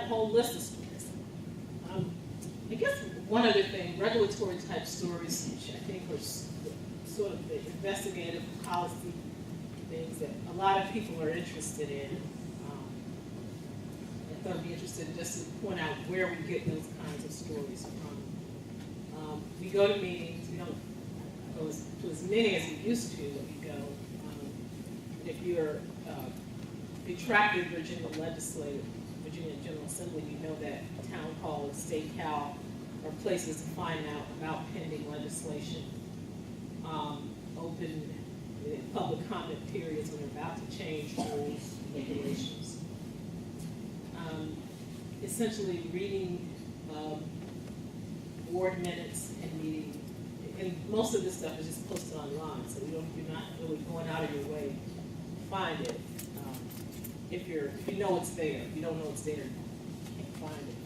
whole list of stories. I guess one other thing, regulatory type stories, which I think are sort of the investigative policy things that a lot of people are interested in. I thought I'd be interested just to point out where we get those kinds of stories from. We go to meetings, we don't go to as many as we used to, but we go. If you're a tracking Virginia General Assembly, you know that town hall and state cal are places to find out about pending legislation. Open public comment periods when they're about to change rules and regulations. Essentially reading board minutes and meeting, and most of this stuff is just posted online, so you're not really going out of your way to find it. If you know it's there. If you don't know it's there, you can't find it.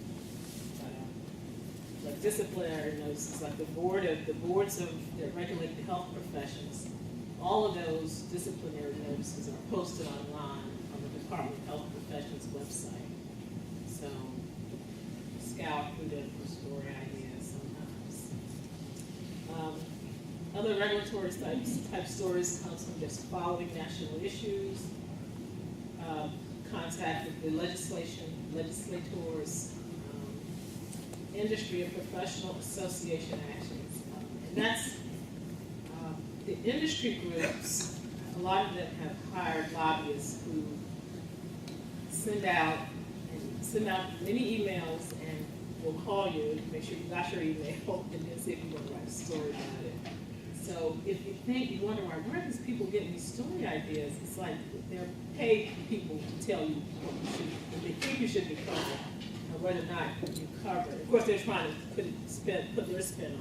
But, like disciplinary notices, like the boards that regulate the health professions, all of those disciplinary notices are posted online on the Department of Health Professions website. So scout through them for story ideas sometimes. Other regulatory type stories comes from just following national issues, contact with the legislators, industry and professional association actions. And that's the industry groups. A lot of them have hired lobbyists who send out many emails and will call you to make sure you got your email and then see if you want to write a story about it. So if you wonder where are these people getting these story ideas, it's like they're paid people to tell you what they think you should be covering, or whether or not you cover it. Of course, they're trying to put their spin on it.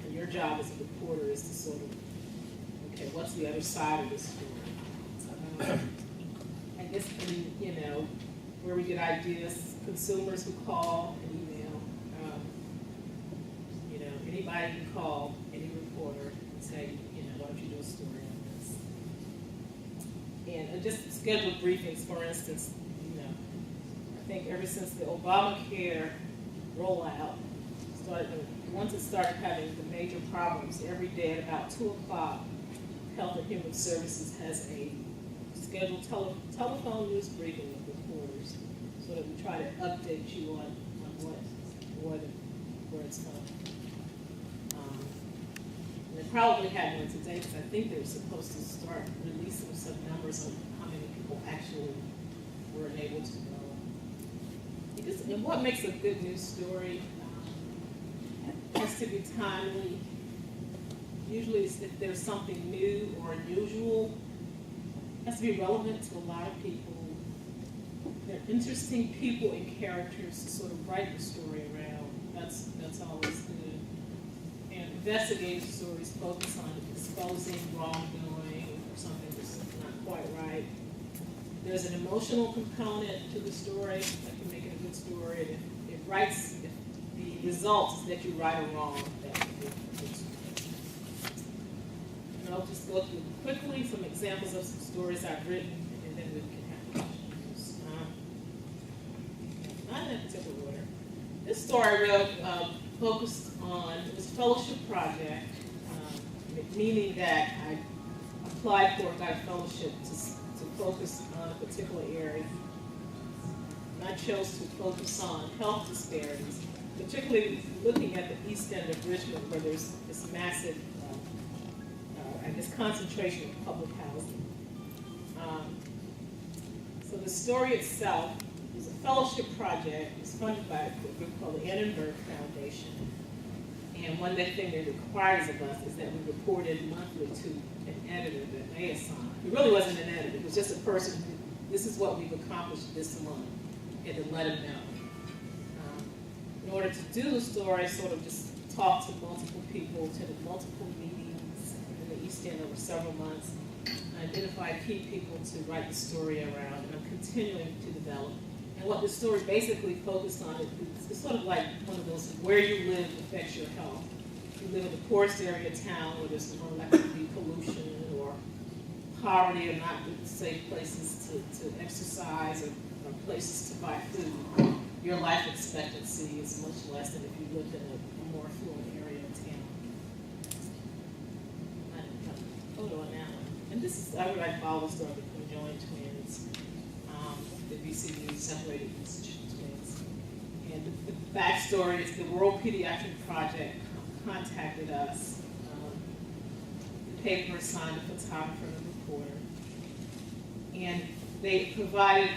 And your job as a reporter is to sort of, okay, what's the other side of this story? I guess, where we get ideas, consumers who call and email. Anybody can call any reporter and say, why don't you do a story on this? And just scheduled briefings, for instance, I think ever since the Obamacare rollout once it started having the major problems, every day at about 2 o'clock, Health and Human Services has a scheduled telephone news briefing with reporters, so that we try to update you on where it's going. And they probably had one today because I think they were supposed to start releasing some numbers on how many people actually were able to go. And what makes a good news story has to be timely. Usually if there's something new or unusual, it has to be relevant to a lot of people. They're interesting people and characters to sort of write the story around. That's always good. And investigative stories focus on exposing wrongdoing or something that's not quite right. There's an emotional component to the story that can make it a good story. And if the results that you right or wrong, that can be a good story. And I'll just go through quickly some examples of some stories I've written, and then we can have questions. Not in that particular order. This story I wrote focused on, it was a fellowship project, meaning that I applied for a Guide Fellowship to focus on a particular area. And I chose to focus on health disparities, particularly looking at the east end of Richmond, where there's this massive, concentration of public housing. So the story itself is a fellowship project. It's funded by a group called the Edinburgh Foundation. And one thing they requires of us is that we reported monthly to an editor that they assigned. It really wasn't an editor. It was just a person who, this is what we've accomplished this month, and to let them know. In order to do the story, I sort of just talked to multiple people, attended multiple meetings in the East End over several months, identified key people to write the story around, and I'm continuing to develop. And what the story basically focused on, it's sort of like one of those, where you live affects your health. You live in the poorest area of town where there's more likely to be pollution or poverty or not safe places to exercise or places to buy food. your life expectancy is much less than if you lived in a more affluent area of town. I didn't have a photo on that one. And this is, I would like follow the story of the conjoined twins. The VCU separated these twins. And the backstory is the World Pediatric Project contacted us. The paper assigned a photographer and a reporter. And they provided,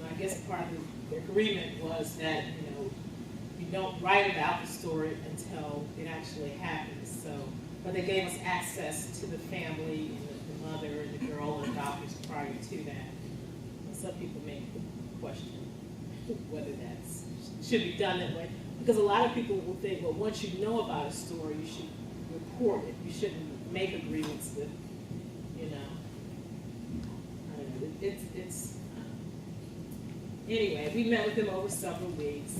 I guess part of the agreement was that, you don't write about the story until it actually happens. So, but they gave us access to the family and the mother and the girl and doctors prior to that. And some people may question whether that should be done that way. Because a lot of people will think, well, once you know about a story, you should report it. You shouldn't make agreements with, anyway, we met with them over several weeks.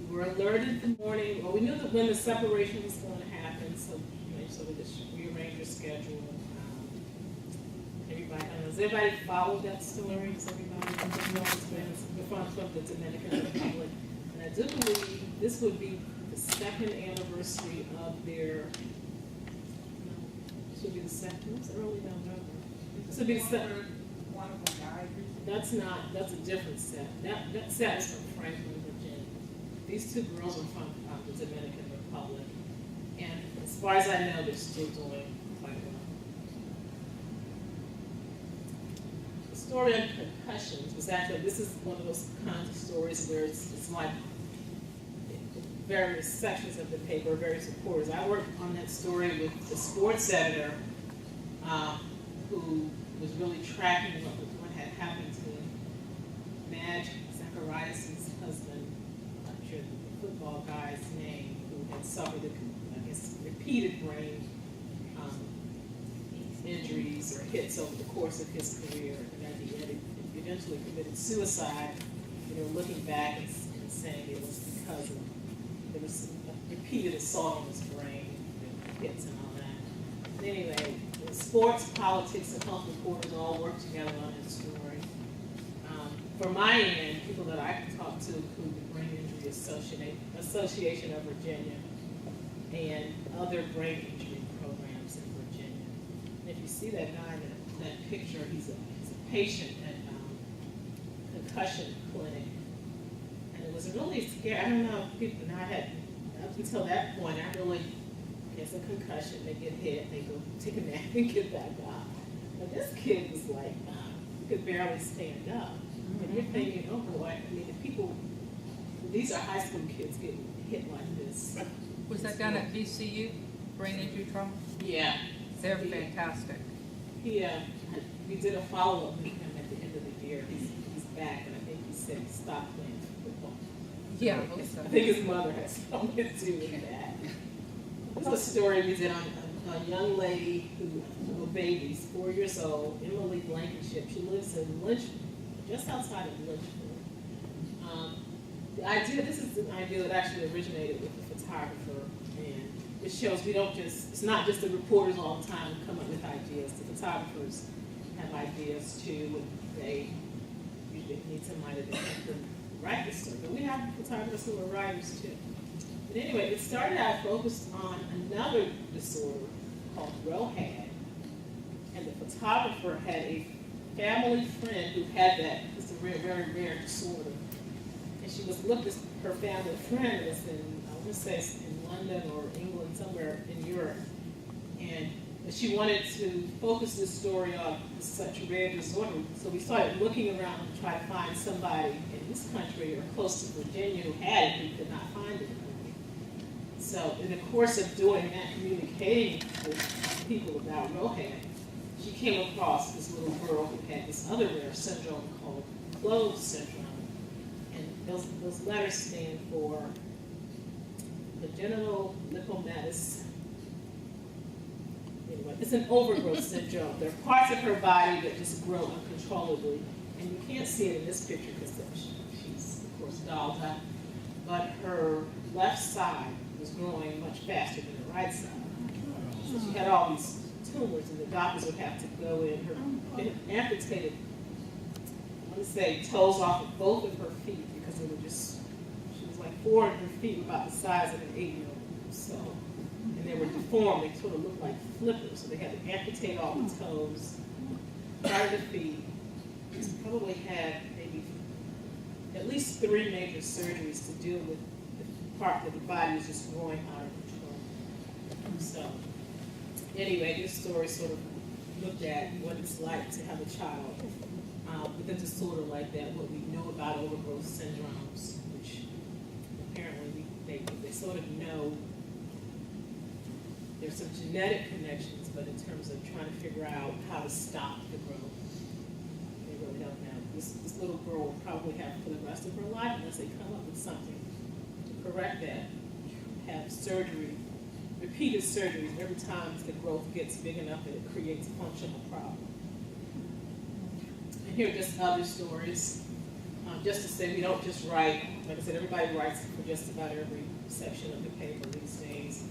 We were alerted the morning, well, we knew that when the separation was going to happen, so we just rearranged our schedule. Does everybody follow that story? Does everybody know from the Dominican Republic? And I do believe this would be the second anniversary of their, should be the second, it's early November. This would be the second. One of them died recently. That's a different set. That set is from Franklin, Virginia. These two girls are from the Dominican Republic. And as far as I know, they're still doing quite well. The story on concussions was actually, this is one of those kinds of stories where it's like various sections of the paper, various reporters. I worked on that story with the sports editor who was really tracking what had happened to Madge Zacharias' husband, I'm not sure the football guy's name, who had suffered, repeated brain injuries or hits over the course of his career, and that he had eventually committed suicide. Looking back and saying it was because there was repeated assault on his brain, hits and all that. But anyway, sports, politics, and health reporters all work together on that story. For my end, people that I can talk to include the Brain Injury Association of Virginia and other brain injury programs in Virginia. And if you see that guy in that picture, he's a patient at concussion clinic. And it was really scary. I don't know if people, and I had, up until that point, I really, it's a concussion, they get hit, they go take a nap and get back up. But this kid was like, he could barely stand up. And you're thinking, oh boy, these are high school kids getting hit like this. Was that done at VCU, brain injury trauma? Yeah. They're fantastic. We did a follow-up with him at the end of the year. He's back, and I think he said he stopped playing football. Yeah, I hope so. I think his mother has something to do with that. This is a story we did on a young lady a baby, 4 years old, Emily Blankenship. She lives in Richmond, just outside of Richmond. This is an idea that actually originated with the photographer, and it shows it's not just the reporters all the time who come up with ideas. The photographers have ideas too, and they usually need somebody to help them write the story. But we have photographers who are writers too. But anyway, it started out focused on another disorder called ROHAD, and the photographer had a family friend who had that. It's a very rare disorder. And she was looked at her family friend was I want to say it's in London or England, somewhere in Europe. And she wanted to focus this story on such a rare disorder. So we started looking around to try to find somebody in this country or close to Virginia who had it, who could not find it. So in the course of doing that, communicating with people about ROHAD, she came across this little girl who had this other rare syndrome called Clove syndrome. And those letters stand for congenital lipomatous. Anyway, it's an overgrowth syndrome. There are parts of her body that just grow uncontrollably. And you can't see it in this picture because she's, of course, dolled up. But her left side was growing much faster than the right side. So she had all these tumors, and the doctors would have to go in. Her amputated want to say toes off of both of her feet because they were just, she was like 4 and her feet were about the size of an 8-year-old. So, and they were deformed. They sort of looked like flippers. So they had to amputate all the toes, part of the feet. She's probably had maybe at least 3 major surgeries to deal with the part that the body is just growing out of control. So, anyway, this story sort of looked at what it's like to have a child, but then just sort of like that, what we know about overgrowth syndromes, which apparently they sort of know there's some genetic connections, but in terms of trying to figure out how to stop the growth, they really don't know. This little girl will probably have for the rest of her life, unless they come up with something to correct that, have surgery, repeated surgeries every time the growth gets big enough that it creates a functional problem. And here are just other stories. Just to say we don't just write, like I said, everybody writes for just about every section of the paper these days.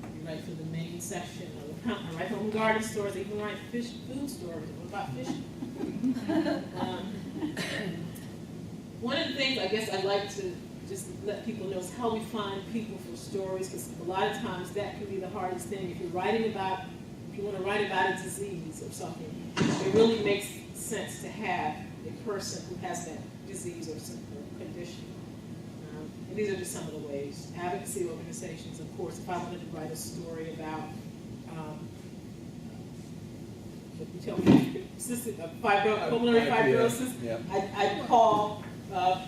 You write for the main section of the I write home and garden stores, even write food stories. What about fishing? One of the things I guess I'd like to just let people know is how we find people for stories, because a lot of times that can be the hardest thing. If you want to write about a disease or something, it really makes sense to have a person who has that disease or some condition. And these are just some of the ways. Advocacy organizations, of course, if I wanted to write a story about pulmonary fibrosis, Yeah. I'd call an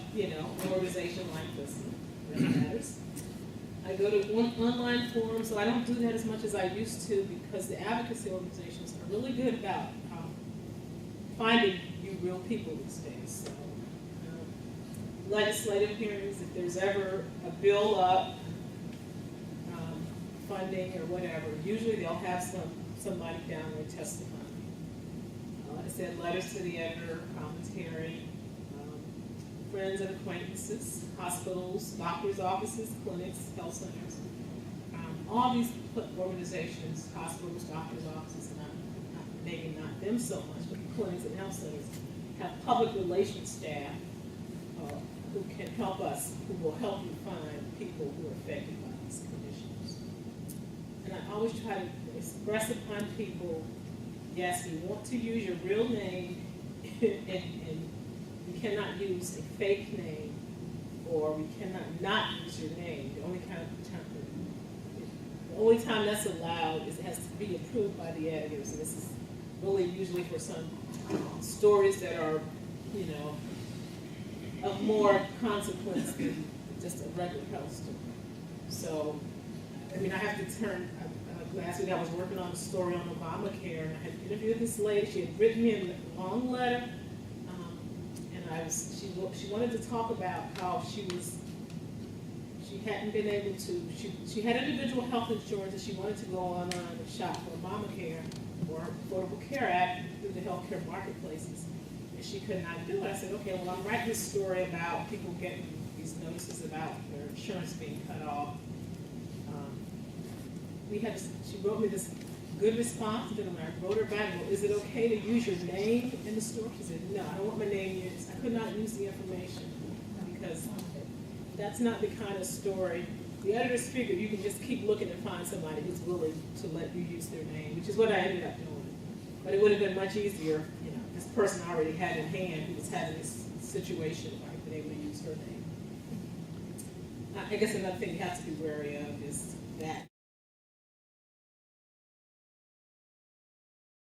organization like this. It really matters. I go to online forums, so I don't do that as much as I used to because the advocacy organizations are really good about finding you real people these days. So, legislative hearings, if there's ever a bill up, funding or whatever, usually they'll have somebody down there testifying. Like I said, letters to the editor, commentary, friends and acquaintances, hospitals, doctors' offices, clinics, health centers. All these organizations, hospitals, doctors' offices, maybe not them so much, but the clinics and health centers have public relations staff who can help us, who will help you find people who are affected by these conditions. And I always try to express upon people, yes, we want to use your real name, and we cannot use a fake name, or we cannot not use your name. The only time that's allowed is it has to be approved by the editors, and this is really usually for some stories that are, of more consequence than just a regular health story. So, I have to turn. Last week I was working on a story on Obamacare, and I had interviewed this lady. She had written me a long letter, and she wanted to talk about how she hadn't been able to. She had individual health insurance, and she wanted to go online and shop for Obamacare or Affordable Care Act through the healthcare marketplaces. She could not do it. I said, okay, well, I'm writing this story about people getting these notices about their insurance being cut off. She wrote me this good response, and then when I wrote her back, well, is it okay to use your name in the story? She said, no, I don't want my name used. I could not use the information because that's not the kind of story. The editors figured you can just keep looking and find somebody who's willing to let you use their name, which is what I ended up doing. But it would have been much easier, this person I already had in hand who was having this situation if I had been able to use her name. I guess another thing you have to be wary of is that